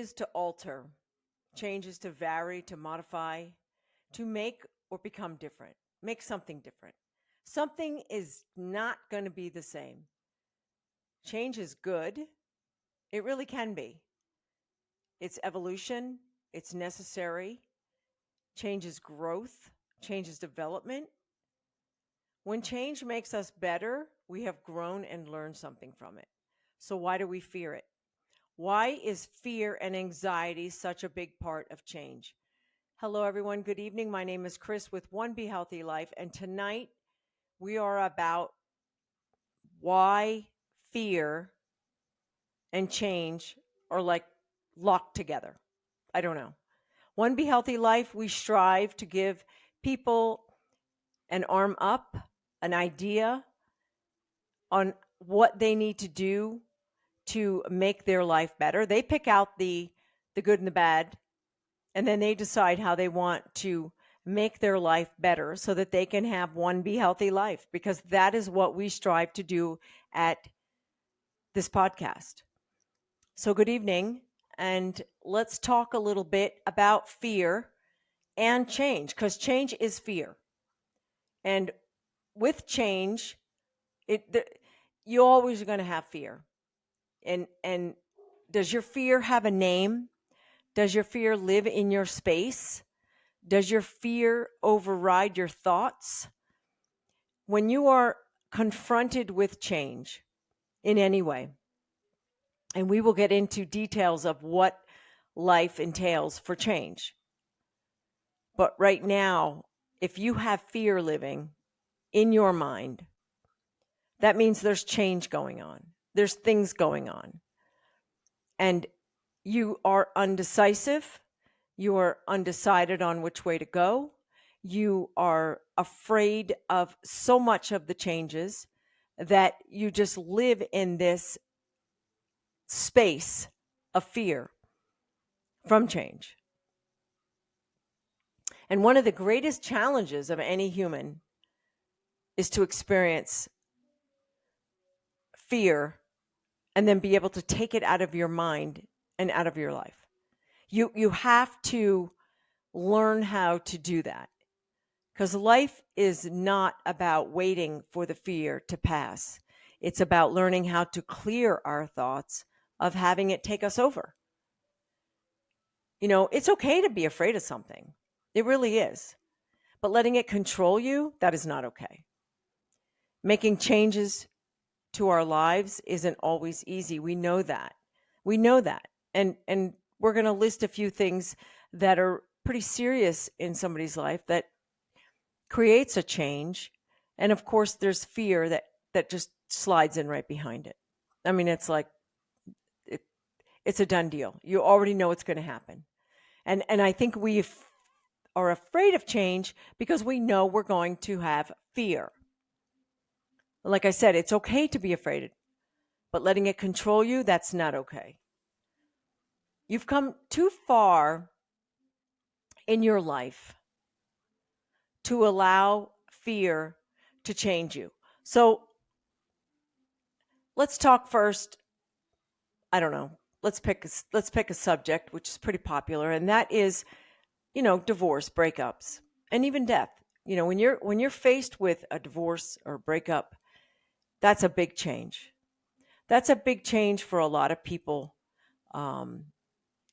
is to alter, change is to vary, to modify, to make or become different, make something different. Something is not going to be the same. Change is good. It really can be. It's evolution, it's necessary. Change is growth, change is development. When change makes us better, we have grown and learned something from it. So, why do we fear it? Why is fear and anxiety such a big part of change? Hello, everyone. Good evening. My name is Chris with One Be Healthy Life. And tonight we are about why fear and change are like locked together. I don't know. One Be Healthy Life, we strive to give people an arm up, an idea on what they need to do to make their life better. They pick out the good and the bad, and then they decide how they want to make their life better so that they can have one Be Healthy life, because that is what we strive to do at this podcast. So good evening, and let's talk a little bit about fear and change, because change is fear. And with change, you always are going to have fear. And does your fear have a name? Does your fear live in your space? Does your fear override your thoughts? When you are confronted with change in any way, and we will get into details of what life entails for change. But right now, if you have fear living in your mind, that means there's change going on. There's things going on. And you are undecisive. You are undecided on which way to go. You are afraid of so much of the changes that you just live in this space of fear from change. And one of the greatest challenges of any human is to experience fear and then be able to take it out of your mind and out of your life. You have to learn how to do that, because life is not about waiting for the fear to pass. It's about learning how to clear our thoughts of having it take us over. You know, it's okay to be afraid of something. It really is. But letting it control you, that is not okay. Making changes to our lives isn't always easy. We know that. We know that. And we're going to list a few things that are pretty serious in somebody's life that creates a change. And of course, there's fear that just slides in right behind it. I mean, it's like, it's a done deal. You already know it's going to happen. And I think we are afraid of change because we know we're going to have fear. Like I said, it's okay to be afraid, but letting it control you, that's not okay. You've come too far in your life to allow fear to change you. So let's talk first. I don't know. Let's pick a subject which is pretty popular, and that is, divorce, breakups, and even death. When you're faced with a divorce or breakup, that's a big change. That's a big change for a lot of people.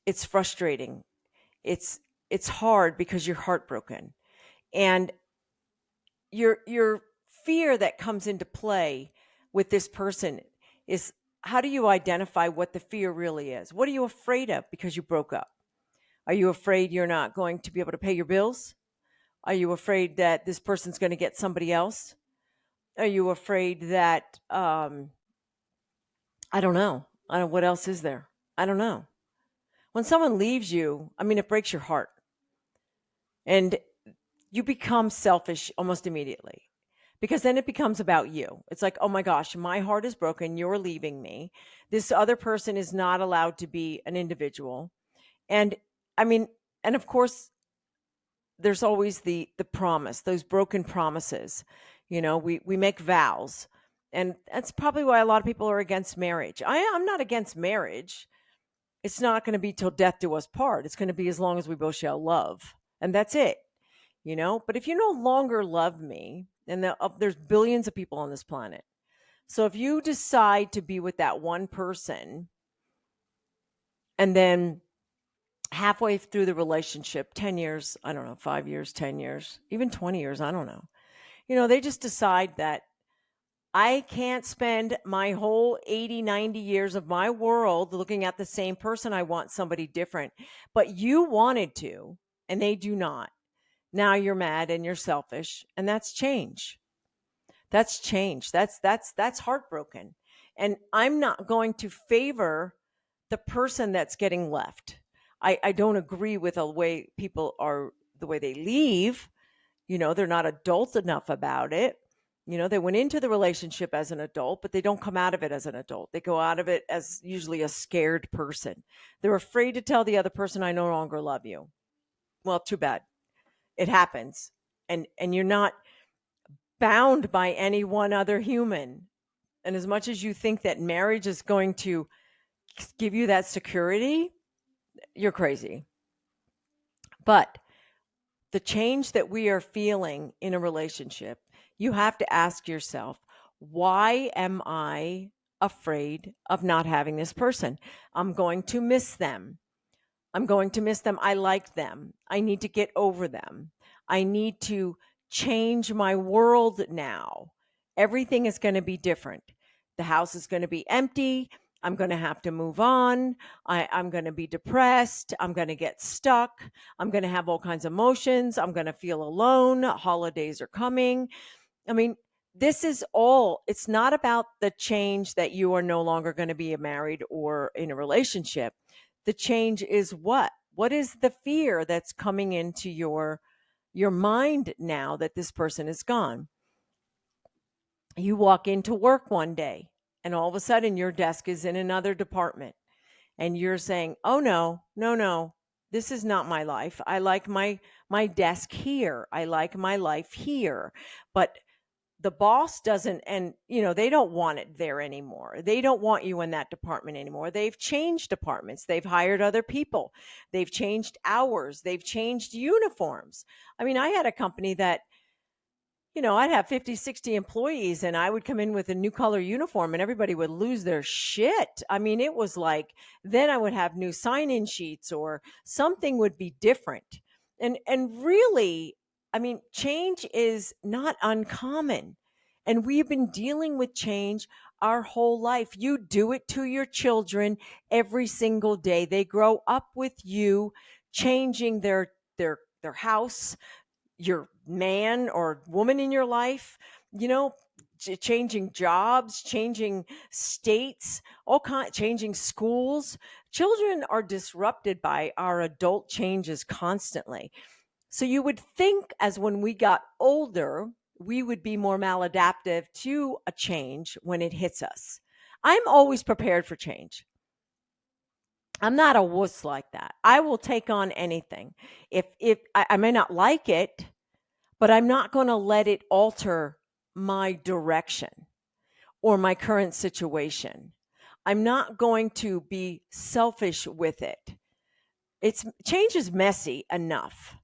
It's frustrating. It's hard because you're heartbroken, and your fear that comes into play with this person is, how do you identify what the fear really is? What are you afraid of because you broke up? Are you afraid you're not going to be able to pay your bills? Are you afraid that this person's going to get somebody else? Are you afraid that, I don't know. What else is there? I don't know. When someone leaves you, I mean, it breaks your heart. And you become selfish almost immediately, because then it becomes about you. It's like, oh my gosh, my heart is broken. You're leaving me. This other person is not allowed to be an individual. And I mean, and of course, there's always the promise, those broken promises. We make vows. And that's probably why a lot of people are against marriage. I'm not against marriage. It's not going to be till death do us part. It's going to be as long as we both shall love. And that's it, you know? But if you no longer love me, and there's billions of people on this planet. So if you decide to be with that one person and then halfway through the relationship, 10 years, I don't know, 5 years, 10 years, even 20 years, I don't know. You know, they just decide that I can't spend my whole 80, 90 years of my world looking at the same person. I want somebody different. But you wanted to, and they do not. Now you're mad and you're selfish, and that's change. That's change. That's heartbroken. And I'm not going to favor the person that's getting left. I don't agree with the way people are, the way they leave. You know, they're not adult enough about it. You know, they went into the relationship as an adult, but they don't come out of it as an adult. They go out of it as usually a scared person. They're afraid to tell the other person, I no longer love you. Well, too bad. It happens. And you're not bound by any one other human. And as much as you think that marriage is going to give you that security, you're crazy. But the change that we are feeling in a relationship, you have to ask yourself, why am I afraid of not having this person? I'm going to miss them. I'm going to miss them. I like them. I need to get over them. I need to change my world now. Everything is going to be different. The house is going to be empty. I'm going to have to move on. I'm going to be depressed. I'm going to get stuck. I'm going to have all kinds of emotions. I'm going to feel alone. Holidays are coming. I mean, this is all, it's not about the change that you are no longer going to be married or in a relationship. The change is what? What is the fear that's coming into your mind now that this person is gone? You walk into work one day and all of a sudden your desk is in another department and you're saying, "Oh no, no, no. This is not my life. I like my desk here. I like my life here." But the boss doesn't, and they don't want it there anymore. They don't want you in that department anymore. They've changed departments. They've hired other people. They've changed hours. They've changed uniforms. I mean, I had a company that, I'd have 50, 60 employees and I would come in with a new color uniform and everybody would lose their shit. I mean, it was like, then I would have new sign-in sheets or something would be different. And really, I mean, change is not uncommon. And we've been dealing with change our whole life. You do it to your children every single day. They grow up with you changing their house, your man or woman in your life, you know, changing jobs, changing states, changing schools. Children are disrupted by our adult changes constantly. So you would think as when we got older, we would be more maladaptive to a change when it hits us. I'm always prepared for change. I'm not a wuss like that. I will take on anything. If I may not like it, but I'm not going to let it alter my direction or my current situation. I'm not going to be selfish with it. It's change is messy enough.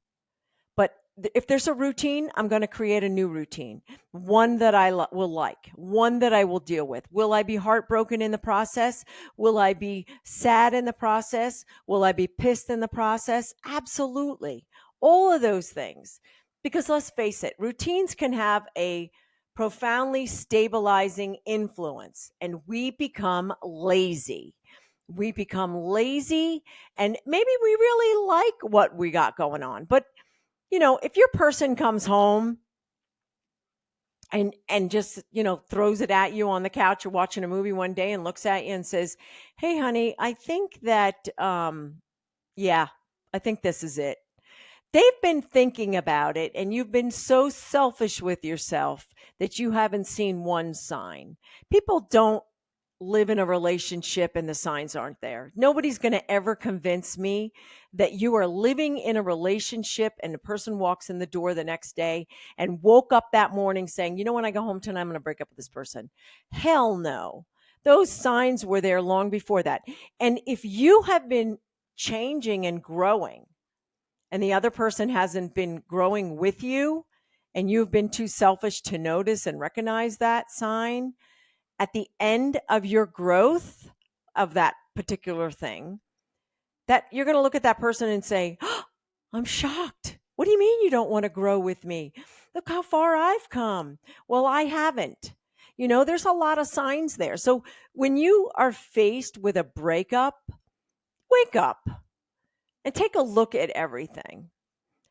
But if there's a routine, I'm going to create a new routine, one that I will like, one that I will deal with. Will I be heartbroken in the process? Will I be sad in the process? Will I be pissed in the process? Absolutely. All of those things. Because let's face it, routines can have a profoundly stabilizing influence, and we become lazy. We become lazy, and maybe we really like what we got going on. But if your person comes home and just, throws it at you on the couch, you're watching a movie one day and looks at you and says, "Hey, honey, I think that, yeah, I think this is it." They've been thinking about it and you've been so selfish with yourself that you haven't seen one sign. People don't live in a relationship and the signs aren't there. Nobody's going to ever convince me that you are living in a relationship and the person walks in the door the next day and woke up that morning saying, "You know, when I go home tonight, I'm going to break up with this person." Hell no. Those signs were there long before that. And if you have been changing and growing, and the other person hasn't been growing with you, and you've been too selfish to notice and recognize that sign, at the end of your growth of that particular thing, that you're going to look at that person and say, oh, I'm shocked. What do you mean you don't want to grow with me? Look how far I've come. Well, I haven't. There's a lot of signs there. So when you are faced with a breakup, wake up and take a look at everything.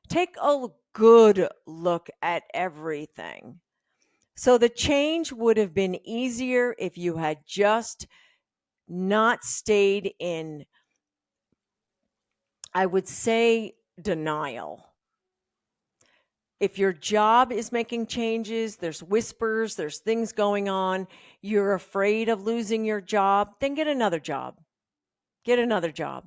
Take a good look at everything. So the change would have been easier if you had just not stayed in, I would say, denial. If your job is making changes, there's whispers, there's things going on, you're afraid of losing your job, then get another job. Get another job.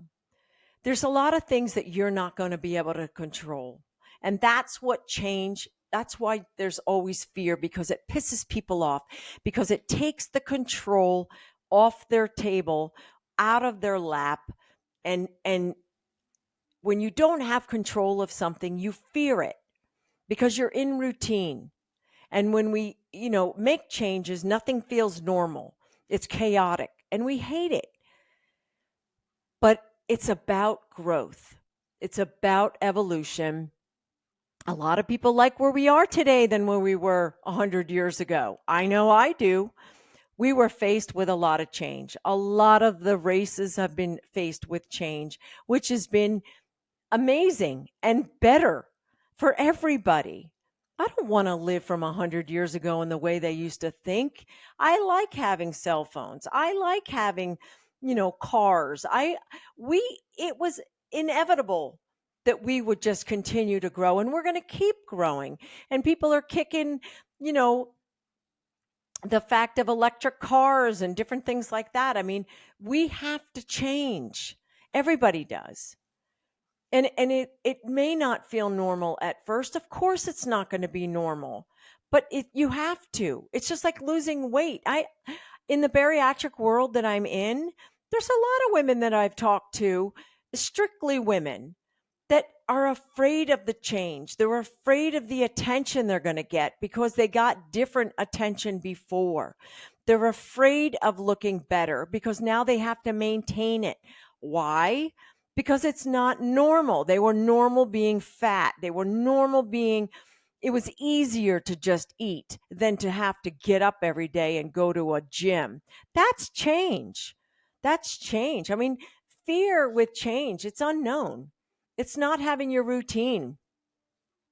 There's a lot of things that you're not going to be able to control. And that's why there's always fear, because it pisses people off, because it takes the control off their table, out of their lap. And when you don't have control of something, you fear it because you're in routine. And when we, make changes, nothing feels normal. It's chaotic and we hate it. But it's about growth. It's about evolution. A lot of people like where we are today than where we were 100 years ago. I know I do. We were faced with a lot of change. A lot of the races have been faced with change, which has been amazing and better for everybody. I don't want to live from 100 years ago in the way they used to think. I like having cell phones. I like having, cars. It was inevitable that we would just continue to grow, and we're going to keep growing. And people are kicking, you know, the fact of electric cars and different things like that. I mean, we have to change. Everybody does. And it may not feel normal at first. Of course it's not going to be normal. But you have to. It's just like losing weight. In the bariatric world that I'm in, there's a lot of women that I've talked to, strictly women, that are afraid of the change. They're afraid of the attention they're going to get because they got different attention before. They're afraid of looking better because now they have to maintain it. Why? Because it's not normal. They were normal being fat. They were normal being, it was easier to just eat than to have to get up every day and go to a gym. That's change. That's change. I mean, fear with change, it's unknown. It's not having your routine.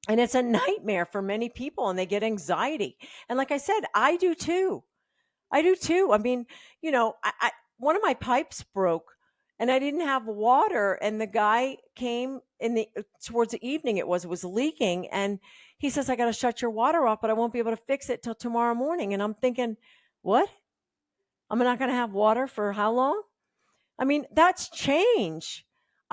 And it's a nightmare for many people, and they get anxiety. And like I said, I do too. I do too. I mean, one of my pipes broke and I didn't have water. And the guy came towards the evening, it was leaking. And he says, I got to shut your water off, but I won't be able to fix it till tomorrow morning. And I'm thinking, what? I'm not going to have water for how long? I mean, that's change.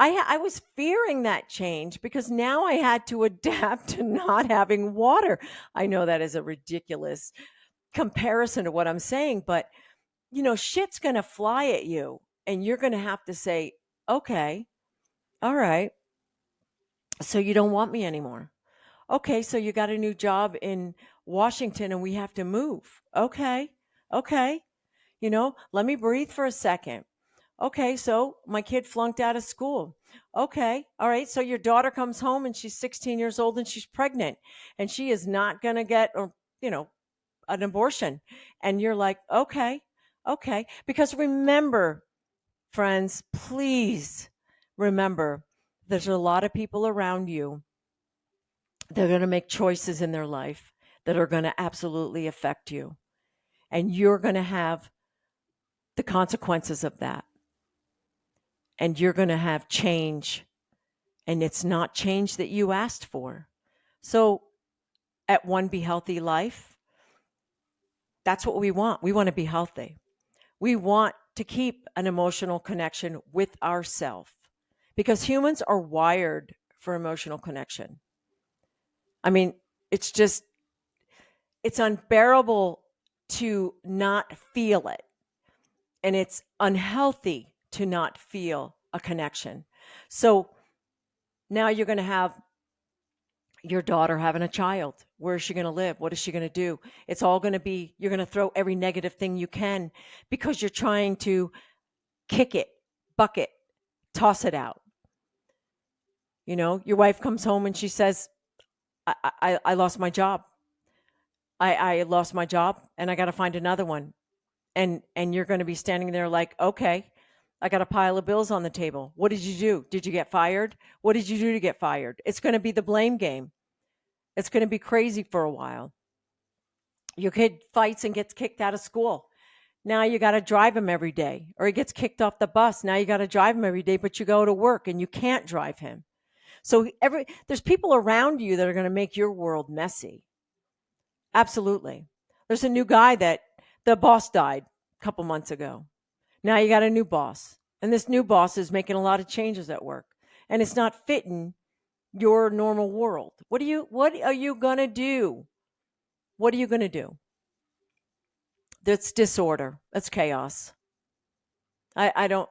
I was fearing that change because now I had to adapt to not having water. I know that is a ridiculous comparison to what I'm saying, but shit's going to fly at you and you're going to have to say, okay, all right. So you don't want me anymore. Okay. So you got a new job in Washington and we have to move. Okay. Okay. Let me breathe for a second. Okay, so my kid flunked out of school. Okay, all right. So your daughter comes home and she's 16 years old and she's pregnant and she is not going to get, an abortion. And you're like, okay, okay. Because remember, friends, please remember there's a lot of people around you that are going to make choices in their life that are going to absolutely affect you. And you're going to have the consequences of that. And you're going to have change, and it's not change that you asked for. So at One Be Healthy Life, that's what we want. We want to be healthy. We want to keep an emotional connection with ourselves because humans are wired for emotional connection. I mean, it's unbearable to not feel it. and it's unhealthy to not feel a connection. So now you're going to have your daughter having a child. Where is she going to live? What is she going to do? It's all going to be, you're going to throw every negative thing you can because you're trying to kick it, buck it, toss it out. You know, your wife comes home and she says, I lost my job. I lost my job and I got to find another one. And you're going to be standing there like, okay, I got a pile of bills on the table. What did you do? Did you get fired? What did you do to get fired? It's going to be the blame game. It's going to be crazy for a while. Your kid fights and gets kicked out of school. Now you got to drive him every day, or he gets kicked off the bus. Now you got to drive him every day, but you go to work and you can't drive him. So there's people around you that are going to make your world messy. Absolutely. There's a new guy that the boss died a couple months ago. Now you got a new boss, and this new boss is making a lot of changes at work, and it's not fitting your normal world. What are you going to do? What are you going to do? That's disorder. That's chaos. I'm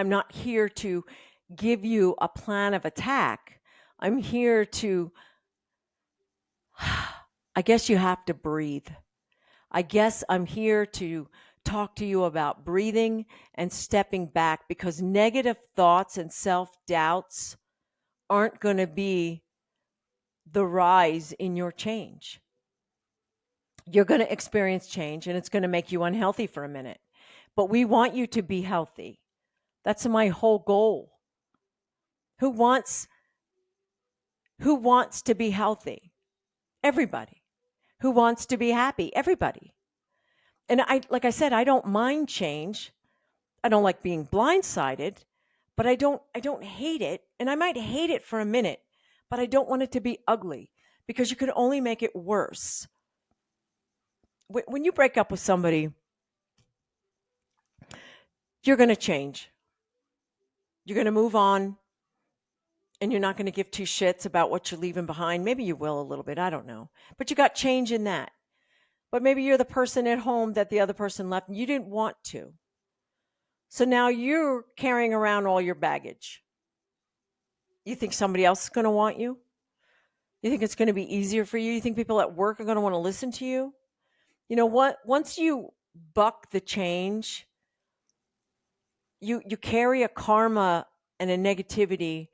not here to give you a plan of attack. I'm here to, I guess you have to breathe. I guess I'm here to talk to you about breathing and stepping back, because negative thoughts and self-doubts aren't going to be the rise in your change. You're going to experience change and it's going to make you unhealthy for a minute. But we want you to be healthy. That's my whole goal. Who wants to be healthy? Everybody. Who wants to be happy? Everybody. And like I said, I don't mind change. I don't like being blindsided, but I don't hate it. And I might hate it for a minute, but I don't want it to be ugly, because you can only make it worse. When you break up with somebody, you're going to change. You're going to move on, and you're not going to give two shits about what you're leaving behind. Maybe you will a little bit. I don't know. But you got change in that. But maybe you're the person at home that the other person left and you didn't want to. So now you're carrying around all your baggage. You think somebody else is going to want you? You think it's going to be easier for you? You think people at work are going to want to listen to you? You know what? Once you buck the change, you carry a karma and a negativity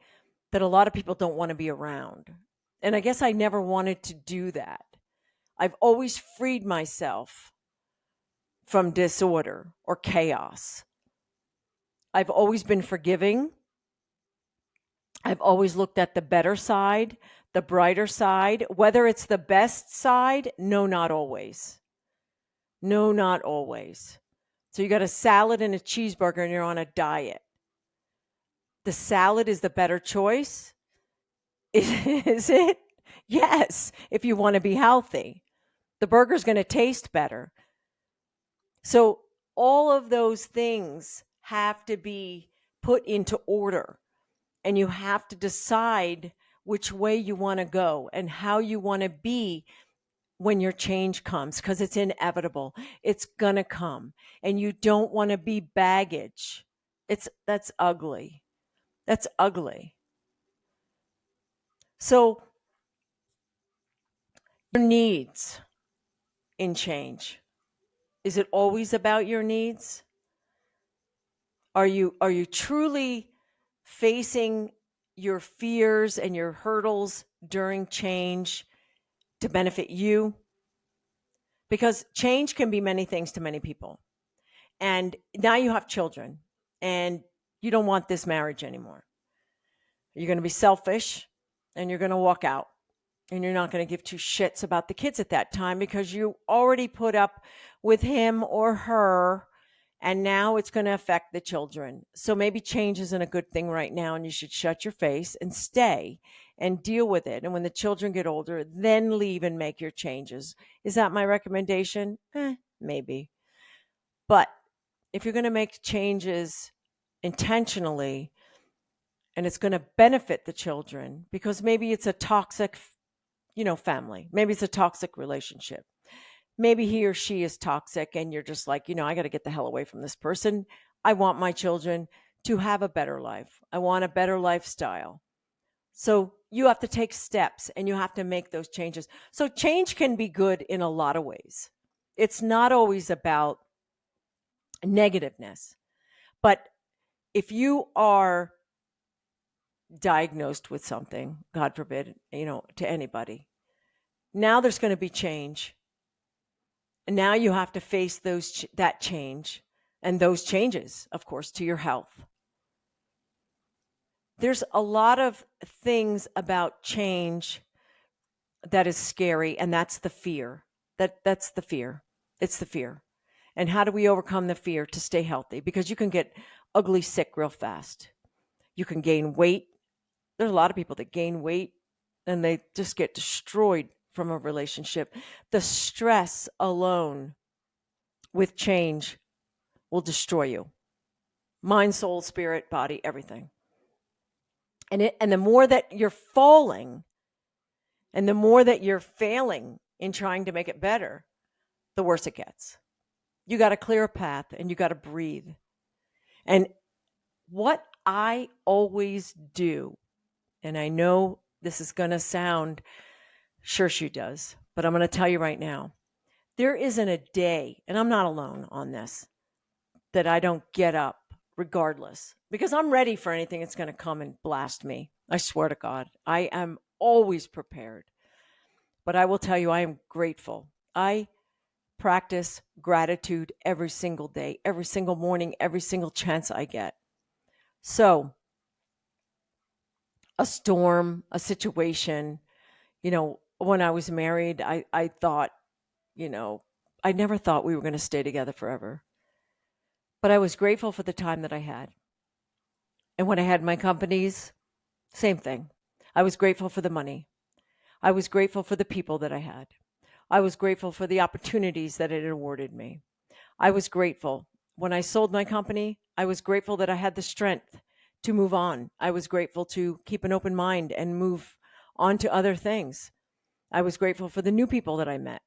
that a lot of people don't want to be around. And I guess I never wanted to do that. I've always freed myself from disorder or chaos. I've always been forgiving. I've always looked at the better side, the brighter side. Whether it's the best side, no, not always. No, not always. So you got a salad and a cheeseburger and you're on a diet. The salad is the better choice. Is it? Yes, if you want to be healthy. The burger's going to taste better. So all of those things have to be put into order, and you have to decide which way you want to go and how you want to be when your change comes, because it's inevitable. It's going to come, and you don't want to be baggage. That's ugly. That's ugly. So your needs in change. Is it always about your needs? Are you truly facing your fears and your hurdles during change to benefit you? Because change can be many things to many people. And now you have children and you don't want this marriage anymore. You're going to be selfish and you're going to walk out, and you're not going to give two shits about the kids at that time because you already put up with him or her, and now it's going to affect the children. So maybe change isn't a good thing right now, and you should shut your face and stay and deal with it. And when the children get older, then leave and make your changes. Is that my recommendation? Maybe. But if you're going to make changes intentionally, and it's going to benefit the children, because maybe it's a toxic, family. Maybe it's a toxic relationship. Maybe he or she is toxic and you're just like, I got to get the hell away from this person. I want my children to have a better life. I want a better lifestyle. So you have to take steps and you have to make those changes. So change can be good in a lot of ways. It's not always about negativeness. But if you are diagnosed with something, God forbid, to anybody, now there's going to be change. And now you have to face that change and those changes, of course, to your health. There's a lot of things about change that is scary, and that's the fear. That's the fear. It's the fear. And how do we overcome the fear to stay healthy? Because you can get ugly sick real fast. You can gain weight. There's a lot of people that gain weight and they just get destroyed from a relationship. The stress alone with change will destroy you. Mind, soul, spirit, body, everything. And the more that you're falling and the more that you're failing in trying to make it better, the worse it gets. You got to clear a path and you got to breathe. And what I always do, and I know this is going to sound, sure she does, but I'm going to tell you right now, there isn't a day, and I'm not alone on this, that I don't get up regardless, because I'm ready for anything that's going to come and blast me. I swear to God, I am always prepared. But I will tell you, I am grateful. I practice gratitude every single day, every single morning, every single chance I get. So a storm, a situation, when I was married, I thought, I never thought we were going to stay together forever. But I was grateful for the time that I had. And when I had my companies, same thing. I was grateful for the money. I was grateful for the people that I had. I was grateful for the opportunities that it awarded me. I was grateful. When I sold my company, I was grateful that I had the strength to move on. I was grateful to keep an open mind and move on to other things. I was grateful for the new people that I met.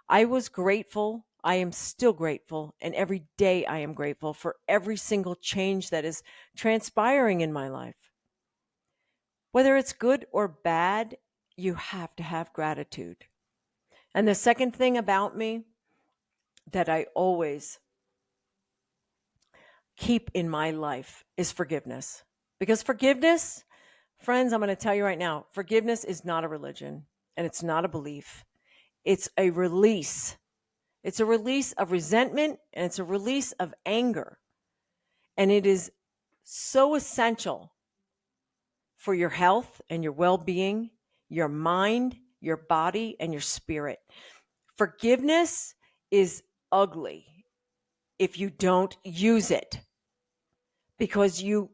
I was grateful. I am still grateful. And every day I am grateful for every single change that is transpiring in my life. Whether it's good or bad, you have to have gratitude. And the second thing about me that I always keep in my life is forgiveness. Because forgiveness, friends, I'm going to tell you right now, forgiveness is not a religion and it's not a belief. It's a release. It's a release of resentment and it's a release of anger. And it is so essential for your health and your well-being, your mind, your body, and your spirit. Forgiveness is ugly if you don't use it, because you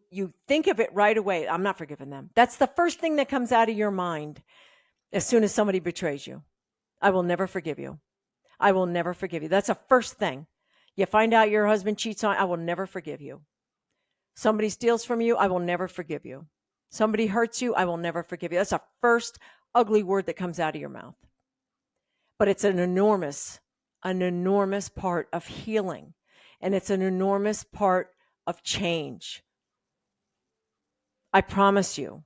think of it right away. I'm not forgiving them. That's the first thing that comes out of your mind as soon as somebody betrays you. I will never forgive you. I will never forgive you. That's the first thing. You find out your husband cheats on, I will never forgive you. Somebody steals from you, I will never forgive you. Somebody hurts you, I will never forgive you. That's the first ugly word that comes out of your mouth. But it's an enormous part of healing. And it's an enormous part of change. I promise you,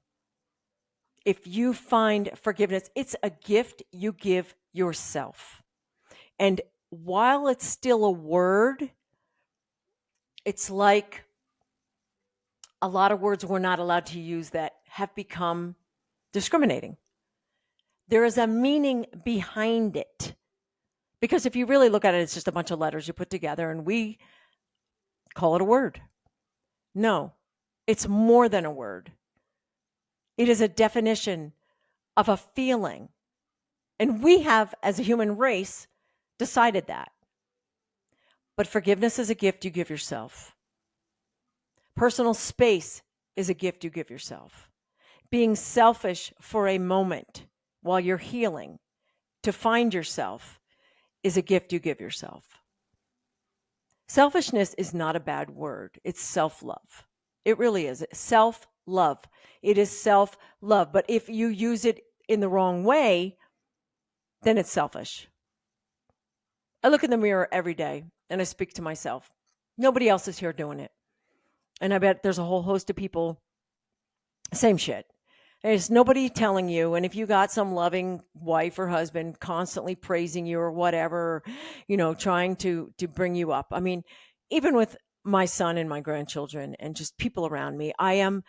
if you find forgiveness, it's a gift you give yourself. And while it's still a word, it's like a lot of words we're not allowed to use that have become discriminating. There is a meaning behind it. Because if you really look at it, it's just a bunch of letters you put together and we call it a word. No, it's more than a word. It is a definition of a feeling. And we have, as a human race, decided that. But forgiveness is a gift you give yourself. Personal space is a gift you give yourself. Being selfish for a moment while you're healing to find yourself is a gift you give yourself. Selfishness is not a bad word. It's self-love. It really is. Self-love. It is self-love. But if you use it in the wrong way, then it's selfish. I look in the mirror every day and I speak to myself. Nobody else is here doing it. And I bet there's a whole host of people, same shit. There's nobody telling you. And if you got some loving wife or husband constantly praising you or whatever, trying to bring you up. I mean, even with my son and my grandchildren and just people around me, I am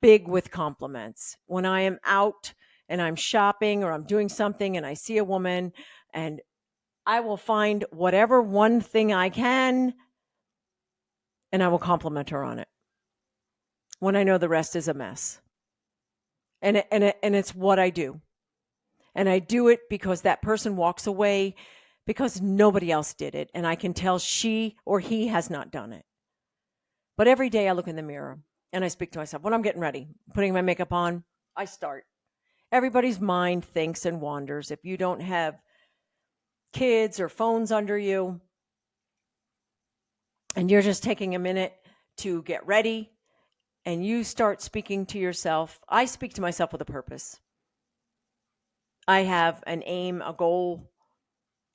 big with compliments. When I am out and I'm shopping or I'm doing something and I see a woman, and I will find whatever one thing I can and I will compliment her on it when I know the rest is a mess. And it's what I do. And I do it because that person walks away because nobody else did it. And I can tell she or he has not done it. But every day I look in the mirror and I speak to myself. When I'm getting ready, putting my makeup on, I start. Everybody's mind thinks and wanders. If you don't have kids or phones under you and you're just taking a minute to get ready and you start speaking to yourself, I speak to myself with a purpose. I have an aim, a goal.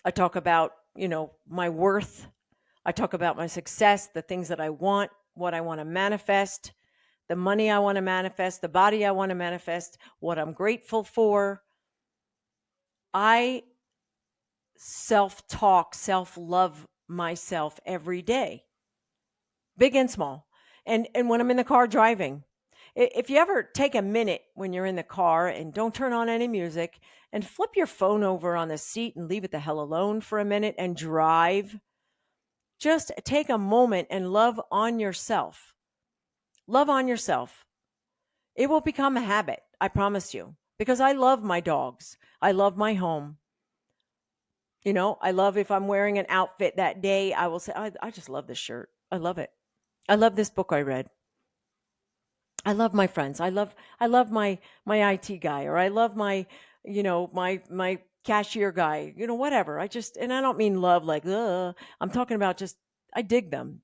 I talk about, my worth. I talk about my success, the things that I want, what I want to manifest, the money I want to manifest, the body I want to manifest, what I'm grateful for. I self-talk, self-love myself every day, big and small. And when I'm in the car driving, if you ever take a minute when you're in the car and don't turn on any music and flip your phone over on the seat and leave it the hell alone for a minute and drive, just take a moment and love on yourself. Love on yourself. It will become a habit, I promise you, because I love my dogs. I love my home. I love if I'm wearing an outfit that day, I will say, I just love this shirt. I love it. I love this book I read. I love my friends. I love my IT guy, or I love my cashier guy, whatever. And I don't mean love like, I'm talking about just, I dig them,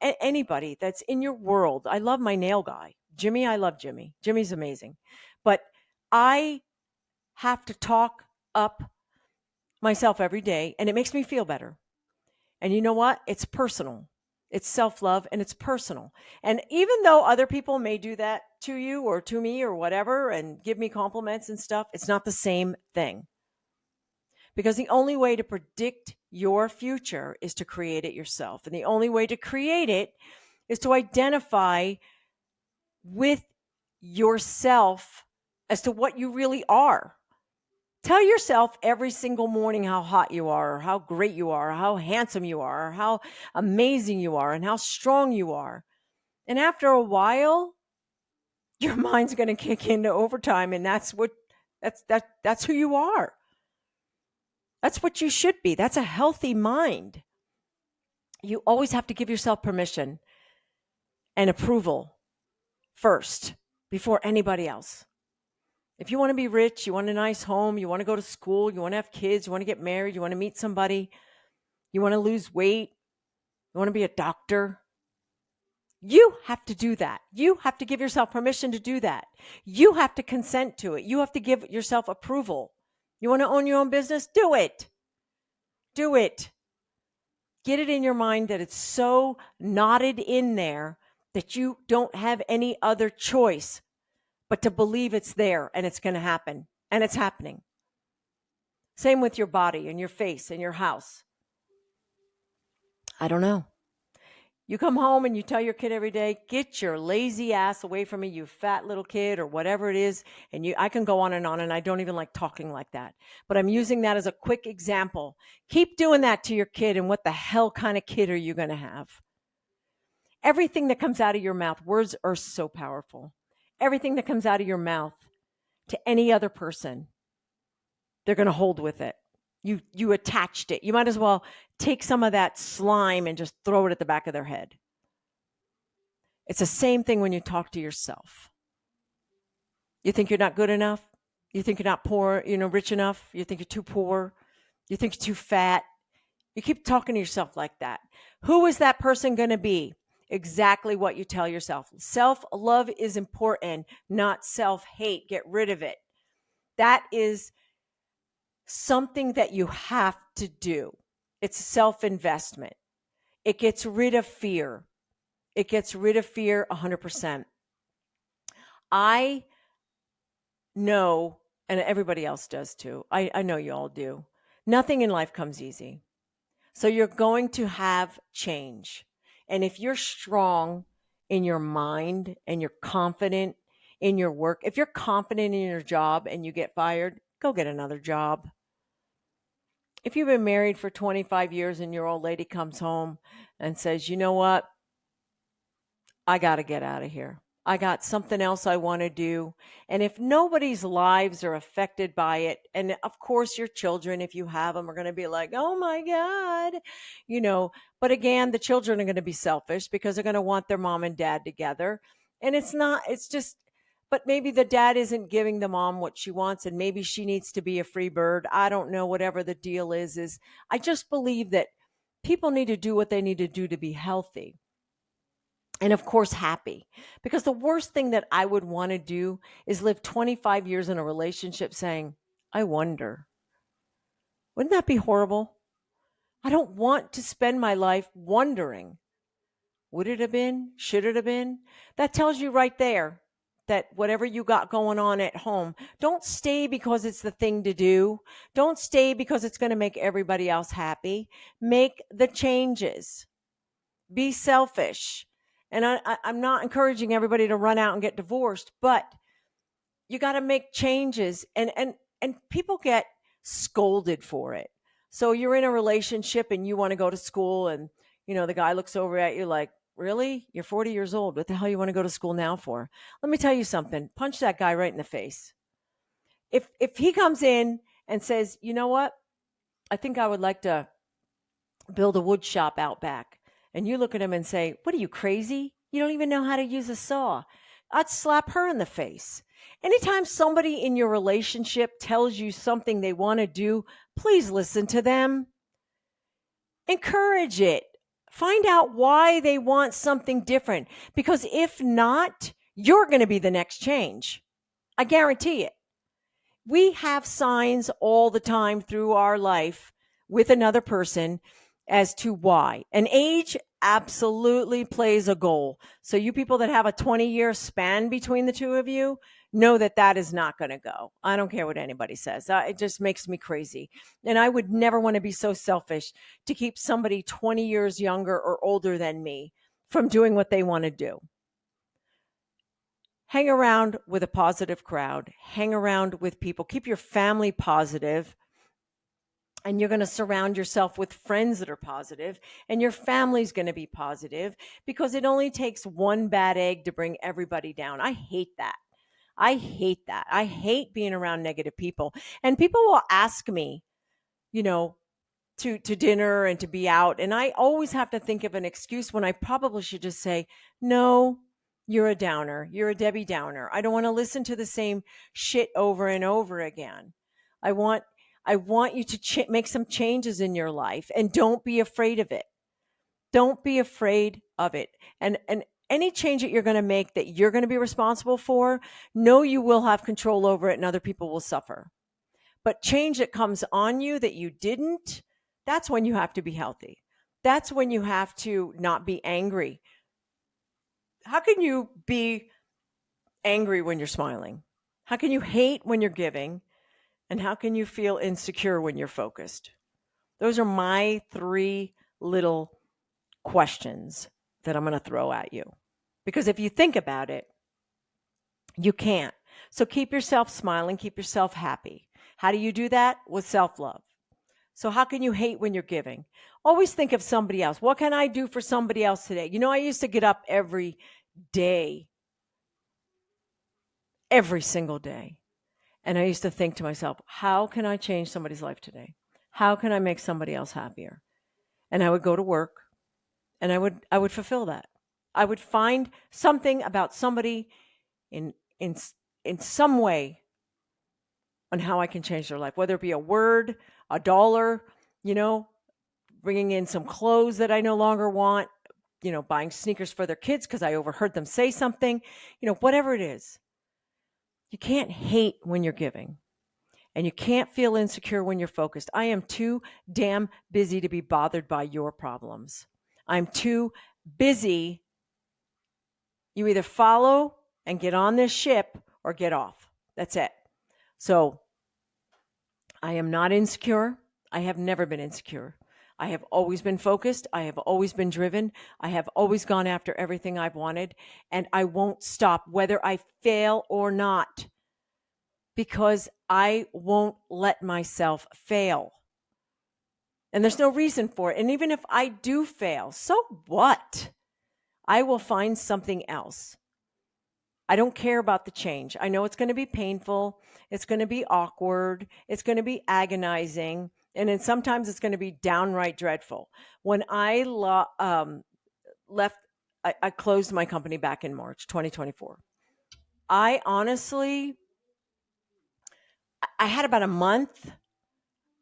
anybody that's in your world. I love my nail guy, Jimmy. I love Jimmy. Jimmy's amazing. But I have to talk up myself every day and it makes me feel better. And you know what? It's personal. It's self-love and it's personal. And even though other people may do that to you or to me or whatever and give me compliments and stuff, it's not the same thing. Because the only way to predict your future is to create it yourself. And the only way to create it is to identify with yourself as to what you really are. Tell yourself every single morning how hot you are, or how great you are, or how handsome you are, or how amazing you are, and how strong you are. And after a while, your mind's going to kick into overtime, and that's who you are. That's what you should be. That's a healthy mind. You always have to give yourself permission and approval first before anybody else. If you want to be rich, you want a nice home, you want to go to school, you want to have kids, you want to get married, you want to meet somebody, you want to lose weight, you want to be a doctor, you have to do that. You have to give yourself permission to do that. You have to consent to it. You have to give yourself approval. You want to own your own business? Do it. Do it. Get it in your mind that it's so knotted in there that you don't have any other choice but to believe it's there and it's going to happen. And it's happening. Same with your body and your face and your house. I don't know. You come home and you tell your kid every day, get your lazy ass away from me, you fat little kid, or whatever it is. And I can go on, and I don't even like talking like that. But I'm using that as a quick example. Keep doing that to your kid, and what the hell kind of kid are you going to have? Everything that comes out of your mouth, words are so powerful. Everything that comes out of your mouth to any other person, they're going to hold with it. You attached it. You might as well take some of that slime and just throw it at the back of their head. It's the same thing when you talk to yourself. You think you're not good enough? You think you're not poor, rich enough? You think you're too poor? You think you're too fat? You keep talking to yourself like that. Who is that person going to be? Exactly what you tell yourself. Self-love is important, not self-hate. Get rid of it. That is something that you have to do. It's self-investment. It gets rid of fear. It gets rid of fear 100%. I know, and everybody else does too. I know you all do. Nothing in life comes easy. So you're going to have change. And if you're strong in your mind and you're confident in your work, if you're confident in your job and you get fired, go get another job. If you've been married for 25 years and your old lady comes home and says, you know what? I got to get out of here. I got something else I want to do. And if nobody's lives are affected by it, and of course your children, if you have them, are going to be like, oh my God, but again, the children are going to be selfish because they're going to want their mom and dad together. And it's just, but maybe the dad isn't giving the mom what she wants, and maybe she needs to be a free bird. I don't know, whatever the deal is I just believe that people need to do what they need to do to be healthy and of course happy, because the worst thing that I would want to do is live 25 years in a relationship saying, I wonder. Wouldn't that be horrible? I don't want to spend my life wondering, would it have been, should it have been? That tells you right there that whatever you got going on at home, don't stay because it's the thing to do. Don't stay because it's going to make everybody else happy. Make the changes. Be selfish. And I'm not encouraging everybody to run out and get divorced, but you got to make changes, and people get scolded for it. So you're in a relationship and you want to go to school, and the guy looks over at you like, really? You're 40 years old. What the hell you want to go to school now for? Let me tell you something. Punch that guy right in the face. If he comes in and says, you know what? I think I would like to build a wood shop out back. And you look at him and say, what are you, crazy? You don't even know how to use a saw. I'd slap her in the face. Anytime somebody in your relationship tells you something they want to do, please listen to them. Encourage it. Find out why they want something different. Because if not, you're going to be the next change. I guarantee it. We have signs all the time through our life with another person as to why. And age absolutely plays a goal. So you people that have a 20-year span between the two of you know that that is not going to go. I don't care what anybody says. It just makes me crazy. And I would never want to be so selfish to keep somebody 20 years younger or older than me from doing what they want to do. Hang around with a positive crowd. Hang around with people. Keep your family positive. And you're going to surround yourself with friends that are positive, and your family's going to be positive, because it only takes one bad egg to bring everybody down. I hate that. I hate that. I hate being around negative people. And people will ask me, to dinner and to be out. And I always have to think of an excuse when I probably should just say, no, you're a downer. You're a Debbie Downer. I don't want to listen to the same shit over and over again. I want you to make some changes in your life, and don't be afraid of it. Don't be afraid of it. And any change that you're going to make that you're going to be responsible for, know you will have control over it, and other people will suffer. But change that comes on you that you didn't, that's when you have to be healthy. That's when you have to not be angry. How can you be angry when you're smiling? How can you hate when you're giving? And how can you feel insecure when you're focused? Those are my 3 little questions that I'm going to throw at you. Because if you think about it, you can't. So keep yourself smiling, keep yourself happy. How do you do that? With self-love. So how can you hate when you're giving? Always think of somebody else. What can I do for somebody else today? I used to get up every day, every single day. And I used to think to myself, how can I change somebody's life today? How can I make somebody else happier? And I would go to work, and I would fulfill that. I would find something about somebody in some way on how I can change their life, whether it be a word, a dollar, bringing in some clothes that I no longer want, buying sneakers for their kids because I overheard them say something, whatever it is. You can't hate when you're giving. And you can't feel insecure when you're focused. I am too damn busy to be bothered by your problems. I'm too busy. You either follow and get on this ship or get off. That's it. So I am not insecure. I have never been insecure. I have always been focused. I have always been driven. I have always gone after everything I've wanted, and I won't stop whether I fail or not, because I won't let myself fail. And there's no reason for it. And even if I do fail, so what? I will find something else. I don't care about the change. I know it's going to be painful. It's going to be awkward. It's going to be agonizing. And then sometimes it's going to be downright dreadful. When I left, I closed my company back in March 2024. I honestly, I had about a month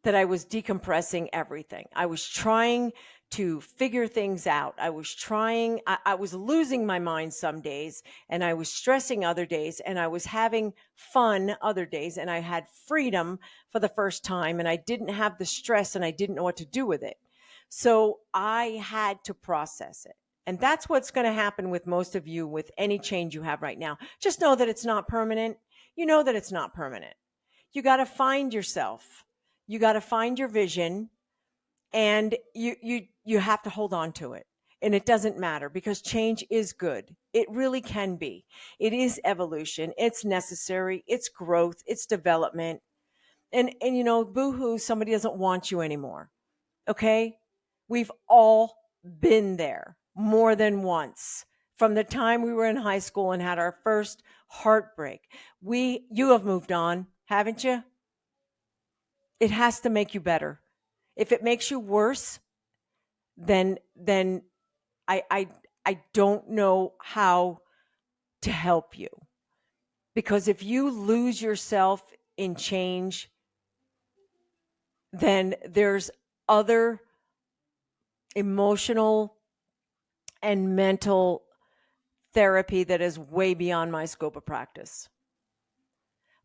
that I was decompressing everything. I was trying to figure things out. I was losing my mind some days, and I was stressing other days, and I was having fun other days, and I had freedom for the first time, and I didn't have the stress, and I didn't know what to do with it. So I had to process it. And that's what's going to happen with most of you with any change you have right now. Just know that it's not permanent. You know that it's not permanent. You got to find yourself. You got to find your vision, and you have to hold on to it. And it doesn't matter, because change is good. It really can be. It is evolution. It's necessary. It's growth. It's development. And boo-hoo, somebody doesn't want you anymore. Okay? We've all been there more than once. From the time we were in high school and had our first heartbreak. You have moved on, haven't you? It has to make you better. If it makes you worse, then I don't know how to help you. Because if you lose yourself in change, then there's other emotional and mental therapy that is way beyond my scope of practice.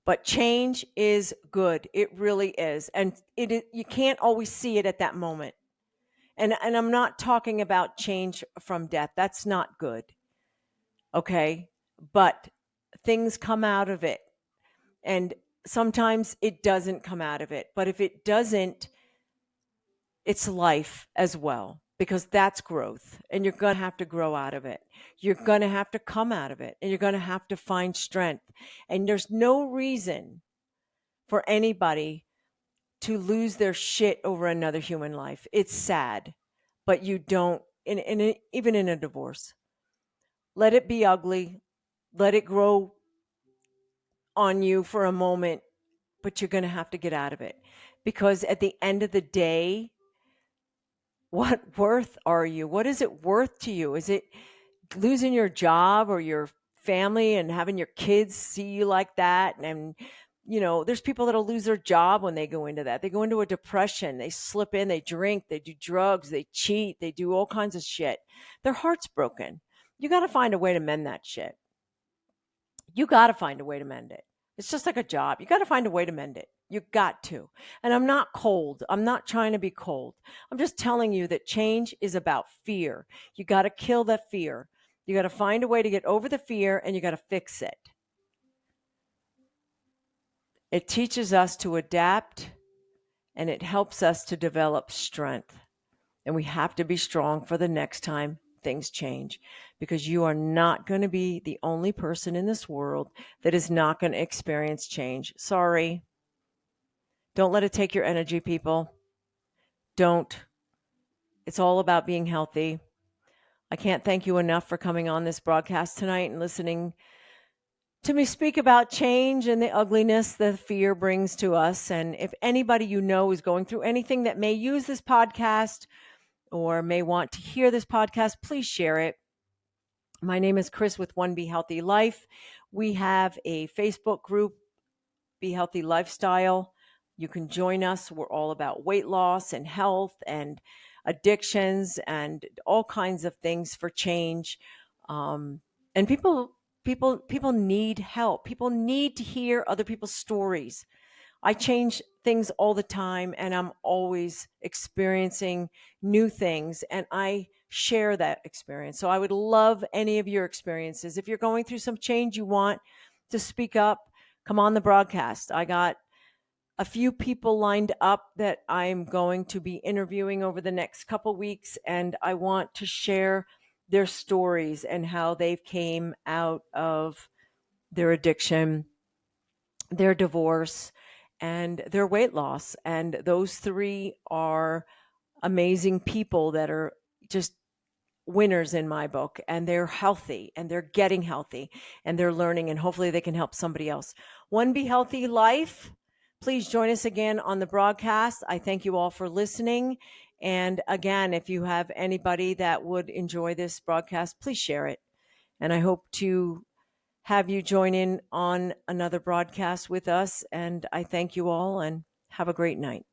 But change is good. It really is. And you can't always see it at that moment. And I'm not talking about change from death. That's not good. Okay? But things come out of it. And sometimes it doesn't come out of it. But if it doesn't, it's life as well, because that's growth. And you're going to have to grow out of it. You're going to have to come out of it. And you're going to have to find strength. And there's no reason for anybody to lose their shit over another human life. It's sad, but you don't, even in a divorce. Let it be ugly. Let it grow on you for a moment, but you're going to have to get out of it. Because at the end of the day, what worth are you? What is it worth to you? Is it losing your job or your family and having your kids see you like that? And there's people that'll lose their job when they go into that. They go into a depression. They slip in, they drink, they do drugs, they cheat, they do all kinds of shit. Their heart's broken. You got to find a way to mend that shit. You got to find a way to mend it. It's just like a job. You got to find a way to mend it. You got to. And I'm not cold. I'm not trying to be cold. I'm just telling you that change is about fear. You got to kill that fear. You got to find a way to get over the fear, and you got to fix it. It teaches us to adapt, and it helps us to develop strength. And we have to be strong for the next time things change, because you are not going to be the only person in this world that is not going to experience change. Sorry. Don't let it take your energy, people. Don't. It's all about being healthy. I can't thank you enough for coming on this broadcast tonight and listening to me speak about change and the ugliness that fear brings to us. And if anybody you know is going through anything that may use this podcast or may want to hear this podcast, please share it. My name is Chris with One Be Healthy Life. We have a Facebook group, Be Healthy Lifestyle. You can join us. We're all about weight loss and health and addictions and all kinds of things for change. And people need help. People need to hear other people's stories. I change things all the time, and I'm always experiencing new things, and I share that experience. So I would love any of your experiences. If you're going through some change, you want to speak up, come on the broadcast. I got a few people lined up that I'm going to be interviewing over the next couple weeks, and I want to share their stories and how they've came out of their addiction, their divorce, and their weight loss. And those three are amazing people that are just winners in my book, and they're healthy and they're getting healthy and they're learning, and hopefully they can help somebody else. One Be Healthy Life. Please join us again on the broadcast. I thank you all for listening. And again, if you have anybody that would enjoy this broadcast, please share it. And I hope to have you join in on another broadcast with us. And I thank you all and have a great night.